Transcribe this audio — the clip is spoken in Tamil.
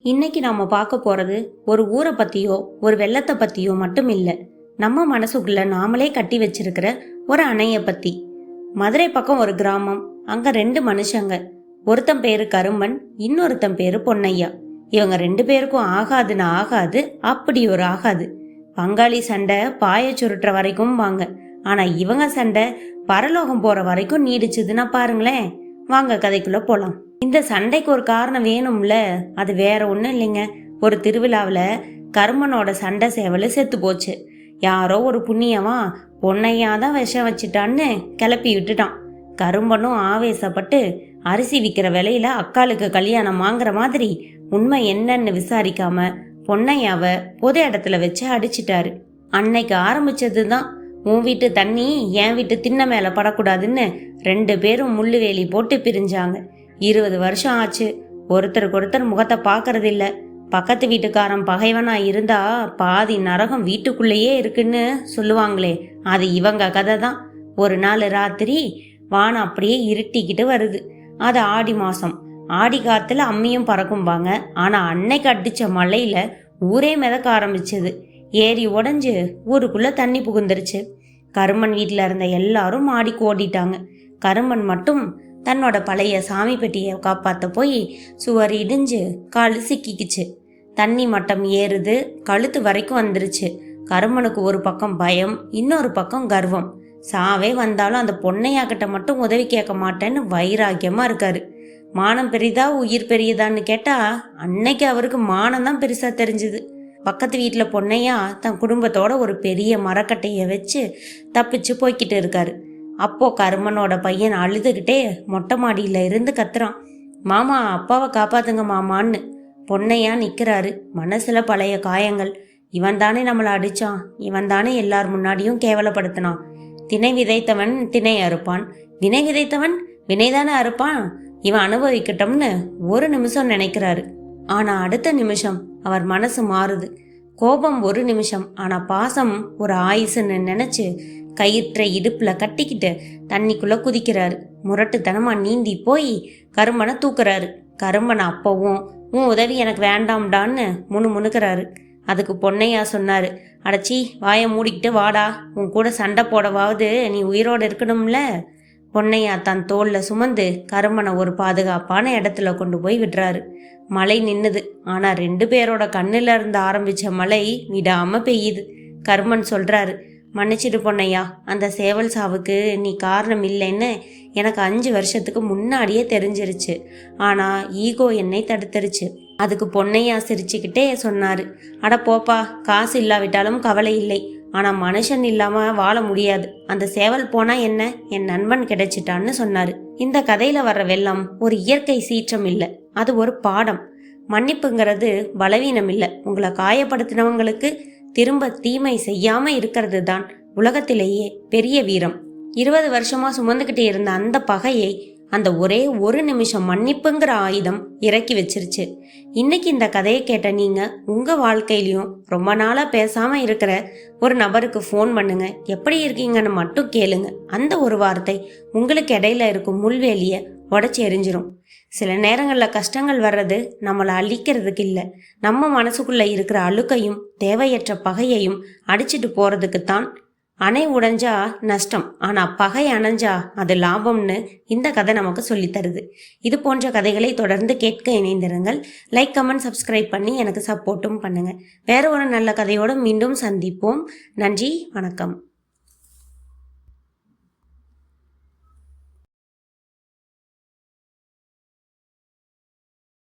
இன்னைக்கு நாம பார்க்க போறது ஒரு ஊரை பத்தியோ ஒரு வெள்ளத்தை பத்தியோ மட்டும் இல்ல, நம்ம மனசுக்குள்ள நாமளே கட்டி வச்சிருக்கிற ஒரு அணைய பத்தி. மதுரை பக்கம் ஒரு கிராமம். அங்க ரெண்டு மனுஷங்க. ஒருத்தன் பேரு கரும்பன், இன்னொருத்தன் பேரு பொன்னையா. இவங்க ரெண்டு பேருக்கும் ஆகாதுன்னு ஆகாது, அப்படி ஒரு ஆகாது. பங்காளி சண்டை பாய சுருட்டுற வரைக்கும் வாங்க. ஆனா இவங்க சண்டை பரலோகம் போற வரைக்கும் நீடிச்சுதுன்னா பாருங்களேன். வாங்க கதைக்குள்ள போலாம். இந்த சண்டைக்கு ஒரு காரணம் வேணும்ல. அது வேற ஒன்றும் இல்லைங்க. ஒரு திருவிழாவில் கருமனோட சண்டை சேவல் செத்து போச்சு. யாரோ ஒரு புண்ணியமா பொன்னையா தான் விஷம் வச்சுட்டான்னு கிளப்பி விட்டுட்டான். கரும்பனும் ஆவேசப்பட்டு அரிசி விற்கிற விலையில அக்காளுக்கு கல்யாணம் வாங்குற மாதிரி உண்மை என்னன்னு விசாரிக்காம பொன்னையாவை பொது இடத்துல வச்சு அடிச்சிட்டாரு. அன்னைக்கு ஆரம்பிச்சது தான் உன் வீட்டு தண்ணி என் வீட்டு திண்ணை மேல படக்கூடாதுன்னு ரெண்டு பேரும் முள்ளுவேலி போட்டு பிரிஞ்சாங்க. 20 வருஷம் ஆச்சு. ஒருத்தருக்கு ஒருத்தர் முகத்தை பாக்குறது இல்ல. பக்கத்து வீட்டுக்காரன் பகைவனா இருந்தா பாதி நரகம் வீட்டுக்குள்ளேயே இருக்குன்னு சொல்லுவாங்களே, அது இவங்க கதை தான். ஒரு நாள் ராத்திரி வானம் அப்படியே இருட்டிக்கிட்டு வருது. அது ஆடி மாசம். ஆடி காத்துல அம்மியும் பறக்கும்பாங்க. ஆனா அன்னைக்கு அடிச்ச மழையில ஊரே மிதக்க ஆரம்பிச்சது. ஏரி உடஞ்சு ஊருக்குள்ள தண்ணி புகுந்துருச்சு. கருமன் வீட்டுல இருந்த எல்லாரும் மாடிக்கு ஓடிட்டாங்க. கருமன் மட்டும் தன்னோட பழைய சாமி பெட்டியை காப்பாற்ற போய் சுவர் இடிஞ்சு கால் சிக்கிக்குச்சு. தண்ணி மட்டம் ஏறுது, கழுத்து வரைக்கும் வந்துருச்சு. கருமனுக்கு ஒரு பக்கம் பயம், இன்னொரு பக்கம் கர்வம். சாவே வந்தாலும் அந்த பொன்னையா கிட்ட மட்டும் உதவி கேட்க மாட்டேன்னு வைராக்கியமா இருக்காரு. மானம் பெரிதா உயிர் பெரியதான்னு கேட்டா அன்னைக்கு அவருக்கு மானம் தான் பெருசா தெரிஞ்சுது. பக்கத்து வீட்டுல பொன்னையா தன் குடும்பத்தோட ஒரு பெரிய மரக்கட்டைய வச்சு தப்பிச்சு போய்கிட்டு இருக்காரு. அப்போ கருமனோட பையன் அழுதுகிட்டே மொட்டை மாடியில இருந்து கத்துறான், மாமா அப்பாவை காப்பாத்துங்க மாமான்னு. பொன்னையா நிக்கிறாரு. மனசுல பழைய காயங்கள். இவன் தானே நம்மளை அடிச்சான், இவன் தானே எல்லார் முன்னாடியும் கேவலப்படுத்தினான். திணை விதைத்தவன் திணை அறுப்பான், வினை விதைத்தவன் வினைதானே அறுப்பான். இவன் அனுபவிக்கட்டும்னு ஒரு நிமிஷம் நினைக்கிறாரு. ஆனா அடுத்த நிமிஷம் அவர் மனசு மாறுது. கோபம் ஒரு நிமிஷம், ஆனா பாசம் ஒரு ஆயுசுன்னு நினைச்சு கயிற்றை இடுப்புல கட்டிக்கிட்டு தண்ணிக்குள்ள குதிக்கிறாரு. முரட்டுத்தனமா நீந்தி போய் கரும்பனை தூக்குறாரு. கரும்பனை அப்பவும் உன் உதவி எனக்கு வேண்டாம்டான்னு முணுமுணுக்கிறாரு. அதுக்கு பொன்னையா சொன்னாரு, அடச்சி வாயை மூடிக்கிட்டு வாடா, உன் கூட சண்டை போடவாவது நீ உயிரோடு இருக்கணும்ல. பொன்னையா தன் தோல்ல சுமந்து கரும்பனை ஒரு பாதுகாப்பான இடத்துல கொண்டு போய் விடுறாரு. மழை நின்னுது. ஆனா ரெண்டு பேரோட கண்ணுல இருந்து ஆரம்பிச்ச மழை விடாம பெய்யுது. கரும்பன் சொல்றாரு, மன்னிச்சிடு பொன்னையா, அந்த சேவல் சாவுக்கு நீ காரணம் இல்லைன்னு எனக்கு 5 வருஷத்துக்கு முன்னாடியே தெரிஞ்சிருச்சு. ஆனா ஈகோ என்னை தடுத்துருச்சு. அதுக்கு பொன்னையா சிரிச்சுக்கிட்டே சொன்னாரு, அட போப்பா, காசு இல்லாவிட்டாலும் கவலை இல்லை, ஆனா மனுஷன் இல்லாம வாழ முடியாது. அந்த சேவல் போனா என்ன, என் நண்பன் கிடைச்சிட்டான்னு சொன்னாரு. இந்த கதையில வர்ற வெள்ளம் ஒரு இயற்கை சீற்றம் இல்ல, அது ஒரு பாடம். மன்னிப்புங்கிறது பலவீனம் இல்ல, உங்களை காயப்படுத்தினவங்களுக்கு திரும்ப தீமை செய்யாம இருக்கிறது தான் உலகத்திலேயே பெரிய வீரம். 20 வருஷமா சுமந்துகிட்டு இருந்த அந்த பகையை அந்த ஒரே ஒரு நிமிஷம் மன்னிப்புங்கிற ஆயுதம் இறக்கி வச்சிருச்சு. இன்னைக்கு இந்த கதையை கேட்ட நீங்க உங்க வாழ்க்கையிலயும் ரொம்ப நாளா பேசாம இருக்கிற ஒரு நபருக்கு ஃபோன் பண்ணுங்க, எப்படி இருக்கீங்கன்னு மட்டும் கேளுங்க. அந்த ஒரு வார்த்தை உங்களுக்கு இடையில இருக்கும் முள்வேலிய உடச்சி எரிஞ்சிரும். சில நேரங்கள்ல கஷ்டங்கள் வர்றது நம்மளை அழிக்கிறதுக்கு இல்ல, நம்ம மனசுக்குள்ள இருக்கிற அழுக்கையும் தேவையற்ற பகையையும் அடிச்சிட்டு போறதுக்குத்தான். அணை உடைஞ்சா நஷ்டம், ஆனா பகை அணைஞ்சா அது லாபம்னு இந்த கதை நமக்கு சொல்லி தருது. இது போன்ற கதைகளை தொடர்ந்து கேட்க இணைந்திருங்கள். லைக், கமெண்ட், சப்ஸ்கிரைப் பண்ணி எனக்கு சப்போர்ட்டும் பண்ணுங்க. வேற ஒரு நல்ல கதையோட மீண்டும் சந்திப்போம். நன்றி, வணக்கம்.